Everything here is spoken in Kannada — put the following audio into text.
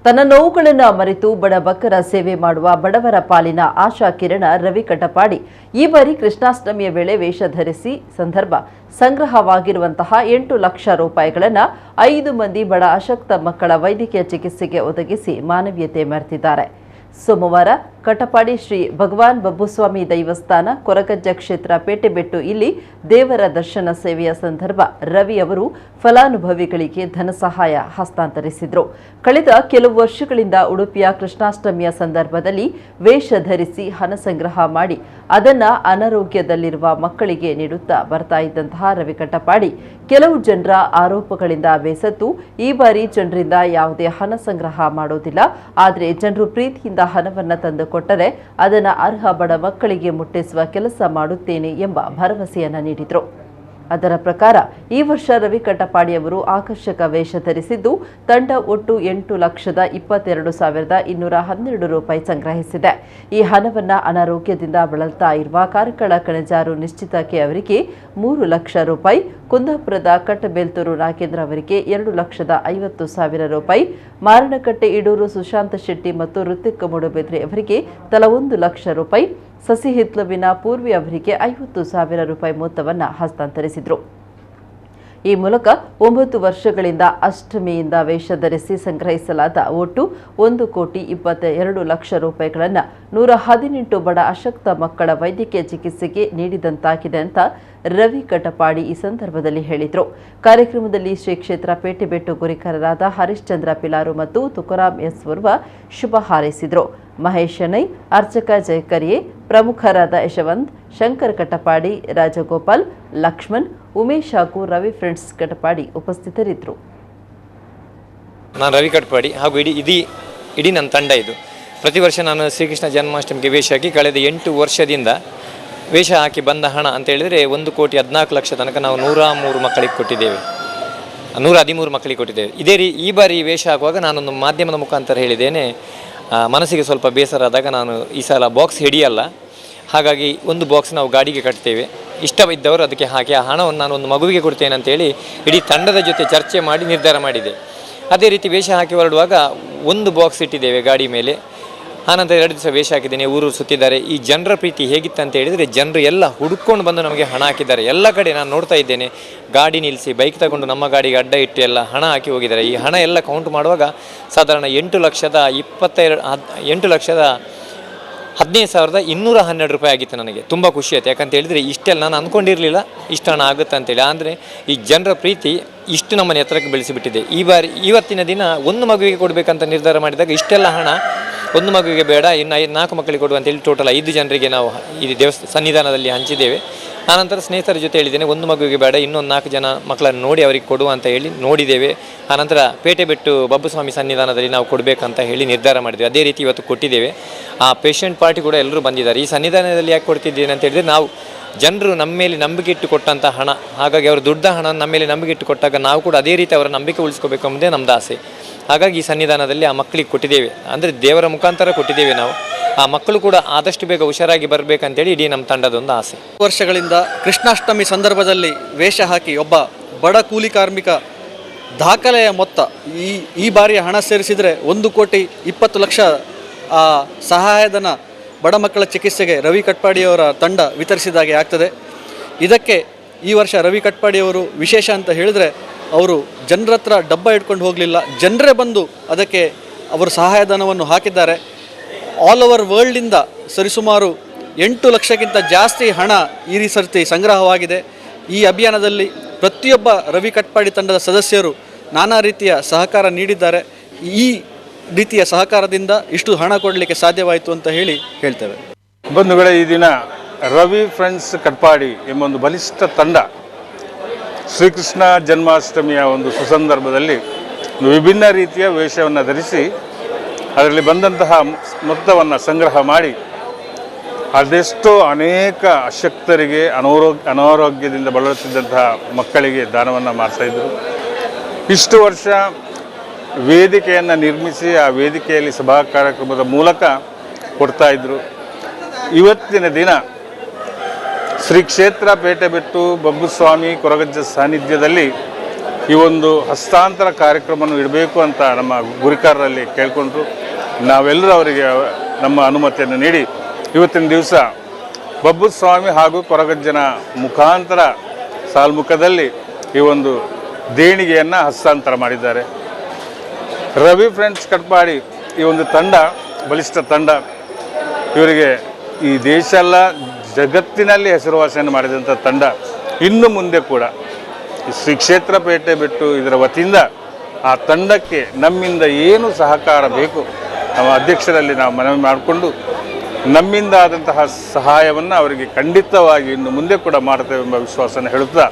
ತನ್ನ ನೋವುಗಳನ್ನು ಮರೆತು ಬಡಬಕ್ಕರ ಸೇವೆ ಮಾಡುವ ಬಡವರ ಪಾಲಿನ ಆಶಾ ಕಿರಣ ರವಿ ಕಟಪಾಡಿ ಈ ಬಾರಿ ಕೃಷ್ಣಾಷ್ಟಮಿಯ ವೇಳೆ ವೇಷ ಧರಿಸಿ ಸಂದರ್ಭ ಸಂಗ್ರಹವಾಗಿರುವಂತಹ 8 ಲಕ್ಷ ರೂಪಾಯಿಗಳನ್ನು 5 ಮಂದಿ ಬಡ ಅಶಕ್ತ ಮಕ್ಕಳ ವೈದ್ಯಕೀಯ ಚಿಕಿತ್ಸೆಗೆ ಒದಗಿಸಿ ಮಾನವೀಯತೆ ಮೆರೆದಿದ್ದಾರೆ. ಸೋಮವಾರ ಕಟಪಾಡಿ ಶ್ರೀ ಭಗವಾನ್ ಬಬ್ಬುಸ್ವಾಮಿ ದೈವಸ್ಥಾನ ಕೊರಗಜ್ಜ ಕ್ಷೇತ್ರ ಪೇಟೆಬೆಟ್ಟು ಇಲ್ಲಿ ದೇವರ ದರ್ಶನ ಸೇವೆಯ ಸಂದರ್ಭ ರವಿ ಅವರು ಫಲಾನುಭವಿಗಳಿಗೆ ಧನ ಸಹಾಯ ಹಸ್ತಾಂತರಿಸಿದರು. ಕಳೆದ ಕೆಲವು ವರ್ಷಗಳಿಂದ ಉಡುಪಿಯ ಕೃಷ್ಣಾಷ್ಟಮಿಯ ಸಂದರ್ಭದಲ್ಲಿ ವೇಷ ಧರಿಸಿ ಹಣ ಸಂಗ್ರಹ ಮಾಡಿ ಅದನ್ನು ಅನಾರೋಗ್ಯದಲ್ಲಿರುವ ಮಕ್ಕಳಿಗೆ ನೀಡುತ್ತಾ ಬರ್ತಾ ಇದ್ದಂತಹ ರವಿ ಕಟಪಾಡಿ ಕೆಲವು ಜನರ ಆರೋಪಗಳಿಂದ ಬೇಸತ್ತು ಈ ಬಾರಿ ಜನರಿಂದ ಯಾವುದೇ ಹಣ ಸಂಗ್ರಹ ಮಾಡೋದಿಲ್ಲ, ಆದರೆ ಜನರು ಪ್ರೀತಿಯಿಂದ ಹಣವನ್ನು ತಂದುಕೊಟ್ಟರೆ ಅದನ್ನು ಅರ್ಹ ಬಡ ಮಕ್ಕಳಿಗೆ ಮುಟ್ಟಿಸುವ ಕೆಲಸ ಮಾಡುತ್ತೇನೆ ಎಂಬ ಭರವಸೆಯನ್ನು ನೀಡಿದರು. ಅದರ ಪ್ರಕಾರ ಈ ವರ್ಷ ರವಿ ಕಟಪಾಡಿ ಅವರು ಆಕರ್ಷಕ ವೇಷ ಧರಿಸಿದ್ದು ತಂಡ ಒಟ್ಟು 8,22,212 ರೂಪಾಯಿ ಸಂಗ್ರಹಿಸಿದೆ. ಈ ಹಣವನ್ನು ಅನಾರೋಗ್ಯದಿಂದ ಬಳಲ್ತಾ ಇರುವ ಕಾರ್ಕಳ ಕಣಜಾರು ನಿಶ್ಚಿತಕ್ಕೆ ಅವರಿಗೆ 3 ಲಕ್ಷ ರೂಪಾಯಿ, ಕುಂದಾಪುರದ ಕಟ್ಟಬೇಲ್ತೂರು ನಾಗೇಂದ್ರ ಅವರಿಗೆ 2,50,000 ರೂಪಾಯಿ, ಮಾರಣಕಟ್ಟೆ ಇಡೂರು ಸುಶಾಂತ ಶೆಟ್ಟಿ ಮತ್ತು ಋತಿಕ್ ಮೂಡುಬಿದ್ರೆ ಅವರಿಗೆ ತಲಾ 1 ಲಕ್ಷ ರೂಪಾಯಿ, ಸಸಿಹಿತ್ಲುವಿನ ಪೂರ್ವಿ ಅವರಿಗೆ 50,000 ರೂಪಾಯಿ ಮೊತ್ತವನ್ನು ಹಸ್ತಾಂತರಿಸಿದರು. ಈ ಮೂಲಕ 9 ವರ್ಷಗಳಿಂದ ಅಷ್ಟಮಿಯಿಂದ ವೇಷ ಧರಿಸಿ ಸಂಗ್ರಹಿಸಲಾದ ಒಟ್ಟು 1,22,00,000 ರೂಪಾಯಿಗಳನ್ನು 118 ಬಡ ಅಶಕ್ತ ಮಕ್ಕಳ ವೈದ್ಯಕೀಯ ಚಿಕಿತ್ಸೆಗೆ ನೀಡಿದಂತಾಗಿದೆ ಅಂತ ರವಿ ಕಟಪಾಡಿ ಈ ಸಂದರ್ಭದಲ್ಲಿ ಹೇಳಿದರು. ಕಾರ್ಯಕ್ರಮದಲ್ಲಿ ಶ್ರೀ ಕ್ಷೇತ್ರ ಪೇಟೆಬೆಟ್ಟು ಗುರಿಕಾರರಾದ ಹರಿಶ್ಚಂದ್ರ ಪಿಲಾರು ಮತ್ತು ತುಕಾರಾಮ್ ಎಸ್ ವರ್ವ ಶುಭ ಹಾರೈಸಿದರು. ಮಹೇಶ್ ಶೆಣೈ, ಅರ್ಚಕ ಜಯಕರಿಯೆ, ಪ್ರಮುಖರಾದ ಯಶವಂತ್, ಶಂಕರ್ ಕಟಪಾಡಿ, ರಾಜಗೋಪಾಲ್, ಲಕ್ಷ್ಮಣ್, ಉಮೇಶ್ ಹಾಗೂ ರವಿ ಫ್ರೆಂಡ್ಸ್ ಕಟಪಾಡಿ ಉಪಸ್ಥಿತರಿದ್ದರು. ನಾನು ರವಿ ಕಟಪಾಡಿ ಹಾಗೂ ಇಡೀ ನನ್ನ ತಂಡ ಇದು. ಪ್ರತಿ ವರ್ಷ ನಾನು ಶ್ರೀಕೃಷ್ಣ ಜನ್ಮಾಷ್ಟಮಿಗೆ ವೇಷ ಹಾಕಿ ಕಳೆದ 8 ವರ್ಷದಿಂದ ವೇಷ ಹಾಕಿ ಬಂದ ಹಣ ಅಂತ ಹೇಳಿದರೆ 1,14,00,000 ತನಕ ನಾವು 103 ಮಕ್ಕಳಿಗೆ ಕೊಟ್ಟಿದ್ದೇವೆ, 113 ಮಕ್ಕಳಿಗೆ ಕೊಟ್ಟಿದ್ದೇವೆ. ಈ ಬಾರಿ ವೇಷ ಹಾಕುವಾಗ ನಾನೊಂದು ಮಾಧ್ಯಮದ ಮುಖಾಂತರ ಹೇಳಿದ್ದೇನೆ, ಮನಸ್ಸಿಗೆ ಸ್ವಲ್ಪ ಬೇಸರ ಆದಾಗ ನಾನು ಈ ಸಲ ಬಾಕ್ಸ್ ಹಿಡಿಯಲ್ಲ, ಹಾಗಾಗಿ ಒಂದು ಬಾಕ್ಸ್ ನಾವು ಗಾಡಿಗೆ ಕಟ್ತೇವೆ, ಇಷ್ಟವಿದ್ದವರು ಅದಕ್ಕೆ ಹಾಕಿ ಆ ಹಣವನ್ನು ನಾನು ಒಂದು ಮಗುವಿಗೆ ಕೊಡ್ತೇನೆ ಅಂತೇಳಿ ಇಡೀ ತಂಡದ ಜೊತೆ ಚರ್ಚೆ ಮಾಡಿ ನಿರ್ಧಾರ ಮಾಡಿದೆ. ಅದೇ ರೀತಿ ವೇಷ ಹಾಕಿ ಹೊರಡುವಾಗ ಒಂದು ಬಾಕ್ಸ್ ಇಟ್ಟಿದ್ದೇವೆ ಗಾಡಿ ಮೇಲೆ. ಆನಂತರ 2 ದಿವಸ ವೇಷ ಹಾಕಿದ್ದೇನೆ, ಊರು ಸುತ್ತಿದ್ದಾರೆ. ಈ ಜನರ ಪ್ರೀತಿ ಹೇಗಿತ್ತು ಅಂತ ಹೇಳಿದರೆ ಜನರು ಎಲ್ಲ ಹುಡುಕೊಂಡು ಬಂದು ನಮಗೆ ಹಣ ಹಾಕಿದ್ದಾರೆ. ಎಲ್ಲ ಕಡೆ ನಾನು ನೋಡ್ತಾ ಇದ್ದೇನೆ, ಗಾಡಿ ನಿಲ್ಲಿಸಿ ಬೈಕ್ ತಗೊಂಡು ನಮ್ಮ ಗಾಡಿಗೆ ಅಡ್ಡ ಇಟ್ಟು ಎಲ್ಲ ಹಣ ಹಾಕಿ ಹೋಗಿದ್ದಾರೆ. ಈ ಹಣ ಎಲ್ಲ ಕೌಂಟ್ ಮಾಡುವಾಗ ಸಾಧಾರಣ 8,15,212 ರೂಪಾಯಿ ಆಗಿತ್ತು. ನನಗೆ ತುಂಬ ಖುಷಿ ಆಯಿತು. ಯಾಕಂತ ಹೇಳಿದರೆ ಇಷ್ಟೆಲ್ಲ ನಾನು ಅಂದ್ಕೊಂಡಿರಲಿಲ್ಲ ಇಷ್ಟು ಹಣ ಆಗುತ್ತೆ ಅಂತೇಳಿ. ಅಂದರೆ ಈ ಜನರ ಪ್ರೀತಿ ಇಷ್ಟು ನಮ್ಮನೆ ಹತ್ರಕ್ಕೆ ಬೆಳೆಸಿಬಿಟ್ಟಿದೆ. ಇವತ್ತಿನ ದಿನ ಒಂದು ಮಗುವಿಗೆ ಕೊಡಬೇಕಂತ ನಿರ್ಧಾರ ಮಾಡಿದಾಗ ಇಷ್ಟೆಲ್ಲ ಹಣ ಒಂದು ಮಗುವಿಗೆ ಬೇಡ, ಇನ್ನು 4 ಮಕ್ಕಳಿಗೆ ಕೊಡುವಂತೇಳಿ ಟೋಟಲ್ 5 ಜನರಿಗೆ ನಾವು ಈ ಸನ್ನಿಧಾನದಲ್ಲಿ ಹಂಚಿದ್ದೇವೆ. ಆನಂತರ ಸ್ನೇಹಿತರ ಜೊತೆ ಹೇಳಿದ್ದೇನೆ, ಒಂದು ಮಗುವಿಗೆ ಬೇಡ, ಇನ್ನೊಂದು 4 ಜನ ಮಕ್ಕಳನ್ನು ನೋಡಿ ಅವರಿಗೆ ಕೊಡುವ ಅಂತ ಹೇಳಿ ನೋಡಿದ್ದೇವೆ. ಆನಂತರ ಪೇಟೆಬೆಟ್ಟು ಬಬ್ಬುಸ್ವಾಮಿ ಸನ್ನಿಧಾನದಲ್ಲಿ ನಾವು ಕೊಡಬೇಕಂತ ಹೇಳಿ ನಿರ್ಧಾರ ಮಾಡಿದ್ದೇವೆ. ಅದೇ ರೀತಿ ಇವತ್ತು ಕೊಟ್ಟಿದ್ದೇವೆ. ಆ ಪೇಷಂಟ್ ಪಾರ್ಟಿ ಕೂಡ ಎಲ್ಲರೂ ಬಂದಿದ್ದಾರೆ. ಈ ಸನ್ನಿಧಾನದಲ್ಲಿ ಯಾಕೆ ಕೊಡ್ತಿದ್ದೇನೆ ಅಂತ ಹೇಳಿದರೆ, ನಾವು ಜನರು ನಮ್ಮ ಮೇಲೆ ನಂಬಿಕೆ ಇಟ್ಟು ಕೊಟ್ಟಂಥ ಹಣ, ಹಾಗಾಗಿ ಅವರು ದೊಡ್ಡ ಹಣ ನಮ್ಮ ಮೇಲೆ ನಂಬಿಕೆ ಇಟ್ಟು ಕೊಟ್ಟಾಗ ನಾವು ಕೂಡ ಅದೇ ರೀತಿ ಅವರ ನಂಬಿಕೆ ಉಳಿಸ್ಕೋಬೇಕು ಎಂಬುದೇ ನಮ್ಮದು ಆಸೆ. ಹಾಗಾಗಿ ಈ ಸನ್ನಿಧಾನದಲ್ಲಿ ಆ ಮಕ್ಕಳಿಗೆ ಕೊಟ್ಟಿದ್ದೇವೆ, ಅಂದರೆ ದೇವರ ಮುಖಾಂತರ ಕೊಟ್ಟಿದ್ದೇವೆ ನಾವು. ಆ ಮಕ್ಕಳು ಕೂಡ ಆದಷ್ಟು ಬೇಗ ಹುಷಾರಾಗಿ ಬರಬೇಕಂತೇಳಿ ಇಡೀ ನಮ್ಮ ತಂಡದೊಂದು ಆಸೆ. ವರ್ಷಗಳಿಂದ ಕೃಷ್ಣಾಷ್ಟಮಿ ಸಂದರ್ಭದಲ್ಲಿ ವೇಷ ಹಾಕಿ ಒಬ್ಬ ಬಡ ಕೂಲಿ ಕಾರ್ಮಿಕ ದಾಖಲೆಯ ಮೊತ್ತ ಈ ಬಾರಿಯ ಹಣ ಸೇರಿಸಿದರೆ 1,20,00,000 ಸಹಾಯಧನ ಬಡ ಮಕ್ಕಳ ಚಿಕಿತ್ಸೆಗೆ ರವಿ ಕಟಪಾಡಿಯವರ ತಂಡ ವಿತರಿಸಿದಾಗೆ ಆಗ್ತದೆ. ಇದಕ್ಕೆ ಈ ವರ್ಷ ರವಿ ಕಟಪಾಡಿಯವರು ವಿಶೇಷ ಅಂತ ಹೇಳಿದರೆ, ಅವರು ಜನರ ಹತ್ರ ಡಬ್ಬ ಇಟ್ಕೊಂಡು ಹೋಗಲಿಲ್ಲ, ಜನರೇ ಬಂದು ಅದಕ್ಕೆ ಅವರು ಸಹಾಯಧನವನ್ನು ಹಾಕಿದ್ದಾರೆ. ಆಲ್ ಓವರ್ ವರ್ಲ್ಡಿಂದ ಸರಿಸುಮಾರು 8 ಲಕ್ಷಕ್ಕಿಂತ ಜಾಸ್ತಿ ಹಣ ಈ ಸರ್ತಿ ಸಂಗ್ರಹವಾಗಿದೆ. ಈ ಅಭಿಯಾನದಲ್ಲಿ ಪ್ರತಿಯೊಬ್ಬ ರವಿ ಕಟಪಾಡಿ ತಂಡದ ಸದಸ್ಯರು ನಾನಾ ರೀತಿಯ ಸಹಕಾರ ನೀಡಿದ್ದಾರೆ. ಈ ರೀತಿಯ ಸಹಕಾರದಿಂದ ಇಷ್ಟು ಹಣ ಕೊಡಲಿಕ್ಕೆ ಸಾಧ್ಯವಾಯಿತು ಅಂತ ಹೇಳ್ತೇವೆ. ಬಂಧುಗಳೇ, ಈ ದಿನ ರವಿ ಫ್ರೆಂಡ್ಸ್ ಕಟಪಾಡಿ ಎಂಬ ಒಂದು ಬಲಿಷ್ಠ ತಂಡ ಶ್ರೀಕೃಷ್ಣ ಜನ್ಮಾಷ್ಟಮಿಯ ಒಂದು ಸುಸಂದರ್ಭದಲ್ಲಿ ವಿಭಿನ್ನ ರೀತಿಯ ವೇಷವನ್ನು ಧರಿಸಿ ಅದರಲ್ಲಿ ಬಂದಂತಹ ಮೊತ್ತವನ್ನು ಸಂಗ್ರಹ ಮಾಡಿ ಅದೆಷ್ಟೋ ಅನೇಕ ಅಶಕ್ತರಿಗೆ ಅನಾರೋಗ್ಯದಿಂದ ಬಳಲುತ್ತಿದ್ದಂತಹ ಮಕ್ಕಳಿಗೆ ದಾನವನ್ನು ಮಾಡ್ತಾಯಿದ್ರು. ಇಷ್ಟು ವರ್ಷ ವೇದಿಕೆಯನ್ನು ನಿರ್ಮಿಸಿ ಆ ವೇದಿಕೆಯಲ್ಲಿ ಸಭಾ ಕಾರ್ಯಕ್ರಮದ ಮೂಲಕ ಕೊಡ್ತಾಯಿದ್ರು. ಇವತ್ತಿನ ದಿನ ಶ್ರೀ ಕ್ಷೇತ್ರ ಪೇಟೆಬೆಟ್ಟು ಬಬ್ಬುಸ್ವಾಮಿ ಕೊರಗಜ್ಜ ಸಾನ್ನಿಧ್ಯದಲ್ಲಿ ಈ ಒಂದು ಹಸ್ತಾಂತರ ಕಾರ್ಯಕ್ರಮವನ್ನು ಇಡಬೇಕು ಅಂತ ನಮ್ಮ ಗುರಿಕಾರರಲ್ಲಿ ಕೇಳಿಕೊಂಡ್ರು. ನಾವೆಲ್ಲರೂ ಅವರಿಗೆ ನಮ್ಮ ಅನುಮತಿಯನ್ನು ನೀಡಿ ಇವತ್ತಿನ ದಿವಸ ಬಬ್ಬು ಸ್ವಾಮಿ ಹಾಗೂ ಕೊರಗಜ್ಜನ ಮುಖಾಂತರ ಸಾಲ್ಮುಖದಲ್ಲಿ ಈ ಒಂದು ದೇಣಿಗೆಯನ್ನು ಹಸ್ತಾಂತರ ಮಾಡಿದ್ದಾರೆ. ರವಿ ಫ್ರೆಂಡ್ಸ್ ಕಟ್ಪಾಡಿ ಈ ಒಂದು ತಂಡ ಬಲಿಷ್ಠ ತಂಡ. ಇವರಿಗೆ ಈ ದೇಶ ಅಲ್ಲ ಜಗತ್ತಿನಲ್ಲಿ ಹೆಸರುವಾಸಿಯನ್ನು ಮಾಡಿದಂಥ ತಂಡ. ಇನ್ನು ಮುಂದೆ ಕೂಡ ಈ ಶ್ರೀ ಕ್ಷೇತ್ರ ಪೇಟೆ ಬಿಟ್ಟು ಇದರ ವತಿಯಿಂದ ಆ ತಂಡಕ್ಕೆ ನಮ್ಮಿಂದ ಏನು ಸಹಕಾರ ಬೇಕು ನಮ್ಮ ಅಧ್ಯಕ್ಷರಲ್ಲಿ ನಾವು ಮನವಿ ಮಾಡಿಕೊಂಡು ನಮ್ಮಿಂದ ಆದಂತಹ ಸಹಾಯವನ್ನು ಅವರಿಗೆ ಖಂಡಿತವಾಗಿ ಇನ್ನು ಮುಂದೆ ಕೂಡ ಮಾಡ್ತೇವೆ ಎಂಬ ವಿಶ್ವಾಸನ ಹೇಳುತ್ತಾ